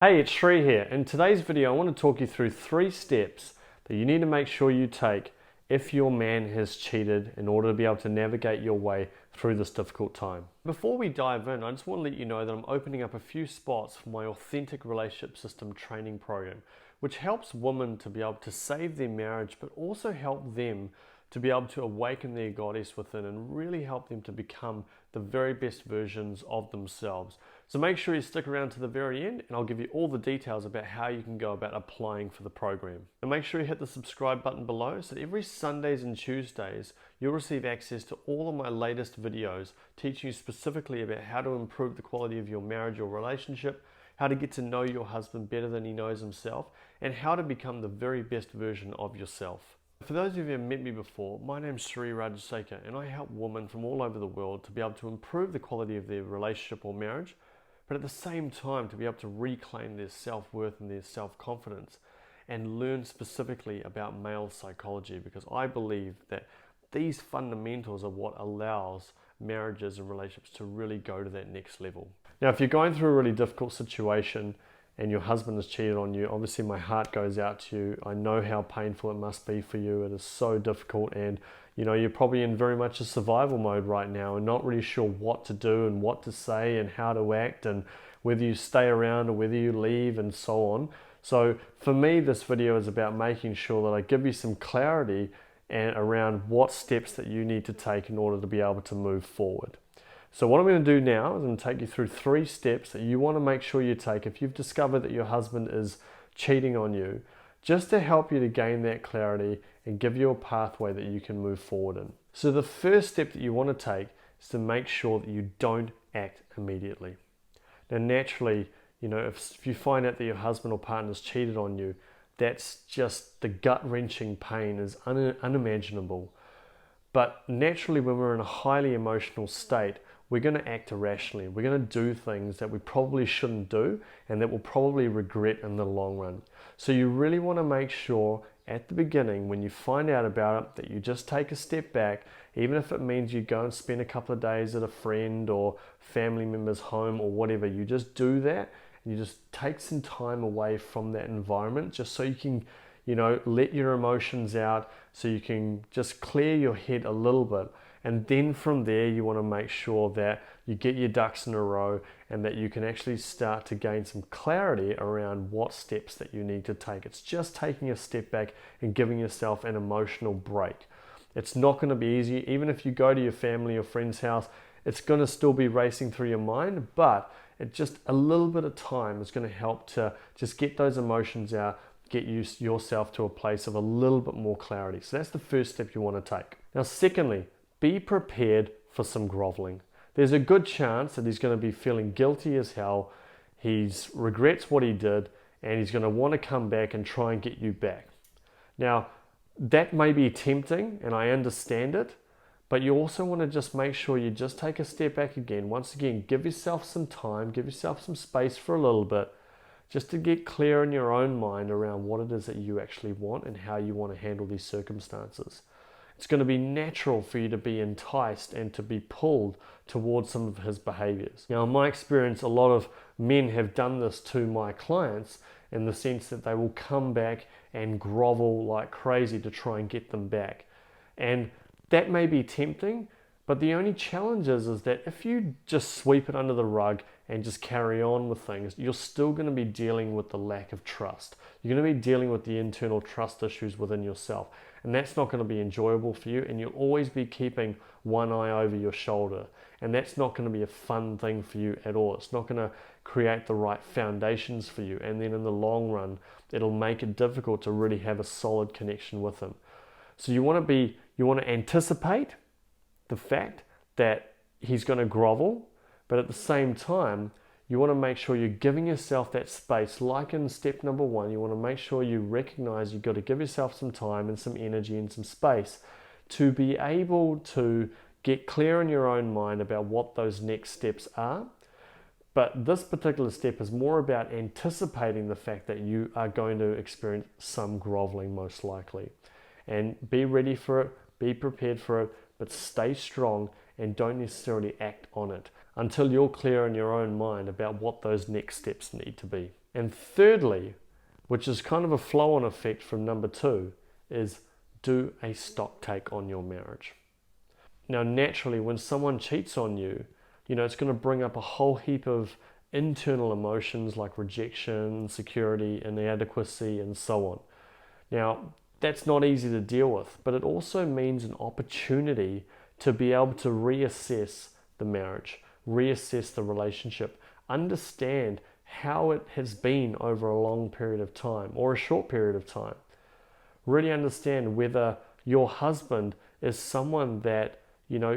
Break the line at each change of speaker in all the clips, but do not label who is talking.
Hey, it's Sri here. In today's video, I want to talk you through 3 steps that you need to make sure you take if your man has cheated in order to be able to navigate your way through this difficult time. Before we dive in, I just want to let you know that I'm opening up a few spots for my Authentic Relationship System training program, which helps women to be able to save their marriage, but also help them to be able to awaken their goddess within and really help them to become the very best versions of themselves. So make sure you stick around to the very end and I'll give you all the details about how you can go about applying for the program. And make sure you hit the subscribe button below so that every Sundays and Tuesdays you'll receive access to all of my latest videos teaching you specifically about how to improve the quality of your marriage or relationship, how to get to know your husband better than he knows himself, and how to become the very best version of yourself. For those of you who have met me before, my name's Sri Rajasekar and I help women from all over the world to be able to improve the quality of their relationship or marriage, but at the same time to be able to reclaim their self-worth and their self-confidence and learn specifically about male psychology, because I believe that these fundamentals are what allows marriages and relationships to really go to that next level. Now, if you're going through a really difficult situation and your husband has cheated on you, obviously my heart goes out to you. I know how painful it must be for you. It is so difficult, and you're probably in very much a survival mode right now and not really sure what to do and what to say and how to act and whether you stay around or whether you leave and so on. So for me, this video is about making sure that I give you some clarity and around what steps that you need to take in order to be able to move forward. So what I'm going to do now is I'm going to take you through 3 steps that you want to make sure you take if you've discovered that your husband is cheating on you, just to help you to gain that clarity and give you a pathway that you can move forward in. So the first step that you want to take is to make sure that you don't act immediately. Now naturally, if you find out that your husband or partner has cheated on you, that's just the gut-wrenching pain is unimaginable. But naturally, when we're in a highly emotional state, we're going to act irrationally. We're going to do things that we probably shouldn't do and that we'll probably regret in the long run. So you really want to make sure at the beginning, when you find out about it, that you just take a step back, even if it means you go and spend a couple of days at a friend or family member's home or whatever. You just do that and you just take some time away from that environment just so you can let your emotions out, so you can just clear your head a little bit. And then from there, you want to make sure that you get your ducks in a row and that you can actually start to gain some clarity around what steps that you need to take. It's just taking a step back and giving yourself an emotional break. It's not going to be easy. Even if you go to your family or friend's house, it's going to still be racing through your mind, but it just a little bit of time is going to help to just get those emotions out, get yourself to a place of a little bit more clarity. So that's the first step you want to take. Now, secondly, be prepared for some groveling. There's a good chance that he's going to be feeling guilty as hell. He regrets what he did, and he's going to want to come back and try and get you back. Now, that may be tempting, and I understand it, but you also want to just make sure you just take a step back again. Once again, give yourself some time, give yourself some space for a little bit, just to get clear in your own mind around what it is that you actually want and how you want to handle these circumstances. It's going to be natural for you to be enticed and to be pulled towards some of his behaviors. Now, in my experience, a lot of men have done this to my clients in the sense that they will come back and grovel like crazy to try and get them back. And that may be tempting, but the only challenge is that if you just sweep it under the rug and just carry on with things, you're still going to be dealing with the lack of trust. You're going to be dealing with the internal trust issues within yourself. And that's not going to be enjoyable for you, and you'll always be keeping one eye over your shoulder. And that's not going to be a fun thing for you at all. It's not going to create the right foundations for you. And then in the long run, it'll make it difficult to really have a solid connection with him. So you want to anticipate the fact that he's going to grovel, but at the same time, you want to make sure you're giving yourself that space. Like in step number 1, you want to make sure you recognize you've got to give yourself some time and some energy and some space to be able to get clear in your own mind about what those next steps are. But this particular step is more about anticipating the fact that you are going to experience some groveling most likely. And be ready for it, be prepared for it, but stay strong and don't necessarily act on it until you're clear in your own mind about what those next steps need to be. And thirdly, which is kind of a flow-on effect from number 2, is do a stock take on your marriage. Now, naturally, when someone cheats on you, it's going to bring up a whole heap of internal emotions like rejection, insecurity, inadequacy, and so on. Now, that's not easy to deal with, but it also means an opportunity to be able to reassess the marriage, reassess the relationship, understand how it has been over a long period of time or a short period of time. Really understand whether your husband is someone that,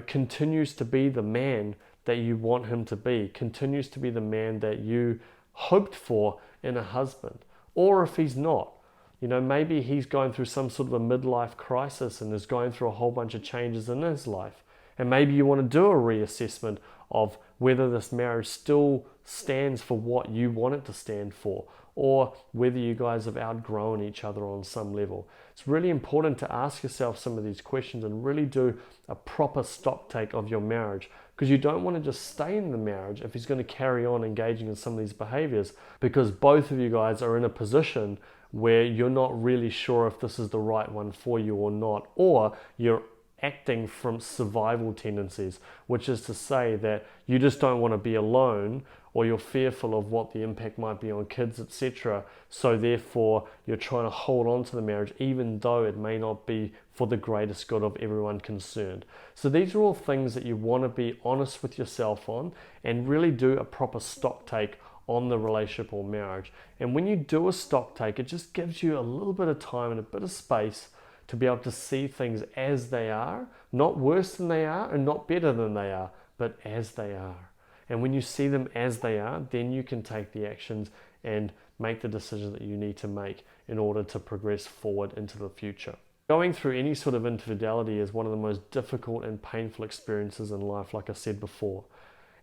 continues to be the man that you want him to be, continues to be the man that you hoped for in a husband, or if he's not. Maybe he's going through some sort of a midlife crisis and is going through a whole bunch of changes in his life. And maybe you want to do a reassessment of whether this marriage still stands for what you want it to stand for, or whether you guys have outgrown each other on some level. It's really important to ask yourself some of these questions and really do a proper stock take of your marriage, because you don't want to just stay in the marriage if he's going to carry on engaging in some of these behaviors, because both of you guys are in a position where you're not really sure if this is the right one for you or not, or you're acting from survival tendencies, which is to say that you just don't want to be alone, or you're fearful of what the impact might be on kids, etc. So therefore you're trying to hold on to the marriage even though it may not be for the greatest good of everyone concerned. So these are all things that you want to be honest with yourself on and really do a proper stock take on the relationship or marriage. And when you do a stock take, it just gives you a little bit of time and a bit of space to be able to see things as they are, not worse than they are and not better than they are, but as they are. And when you see them as they are, then you can take the actions and make the decisions that you need to make in order to progress forward into the future. Going through any sort of infidelity is one of the most difficult and painful experiences in life, like I said before.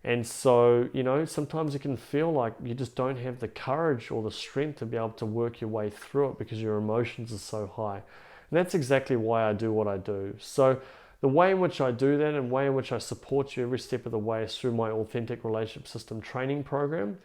And so, sometimes it can feel like you just don't have the courage or the strength to be able to work your way through it because your emotions are so high. And that's exactly why I do what I do. So the way in which I do that and the way in which I support you every step of the way is through my Authentic Relationship System training program.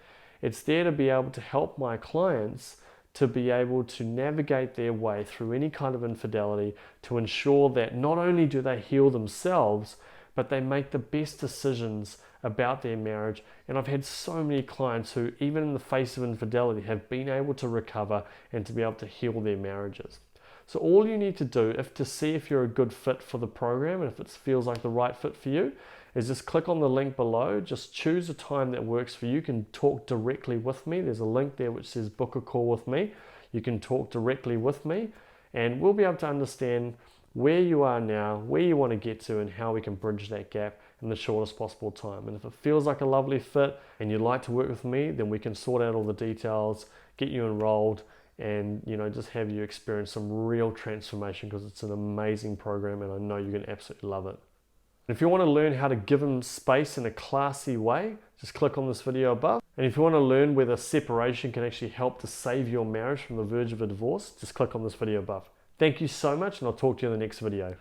It's there to be able to help my clients to be able to navigate their way through any kind of infidelity, to ensure that not only do they heal themselves, but they make the best decisions about their marriage. And I've had so many clients who, even in the face of infidelity, have been able to recover and to be able to heal their marriages. So all you need to do to see if you're a good fit for the program and if it feels like the right fit for you is just click on the link below. Just choose a time that works for you. You can talk directly with me. There's a link there which says book a call with me. You can talk directly with me and we'll be able to understand where you are now, where you want to get to, and how we can bridge that gap in the shortest possible time. And if it feels like a lovely fit and you'd like to work with me, then we can sort out all the details, get you enrolled, and just have you experience some real transformation, because it's an amazing program and I know you're going to absolutely love it. If you want to learn how to give them space in a classy way, just click on this video above. And if you want to learn whether separation can actually help to save your marriage from the verge of a divorce, just click on this video above. Thank you so much, and I'll talk to you in the next video.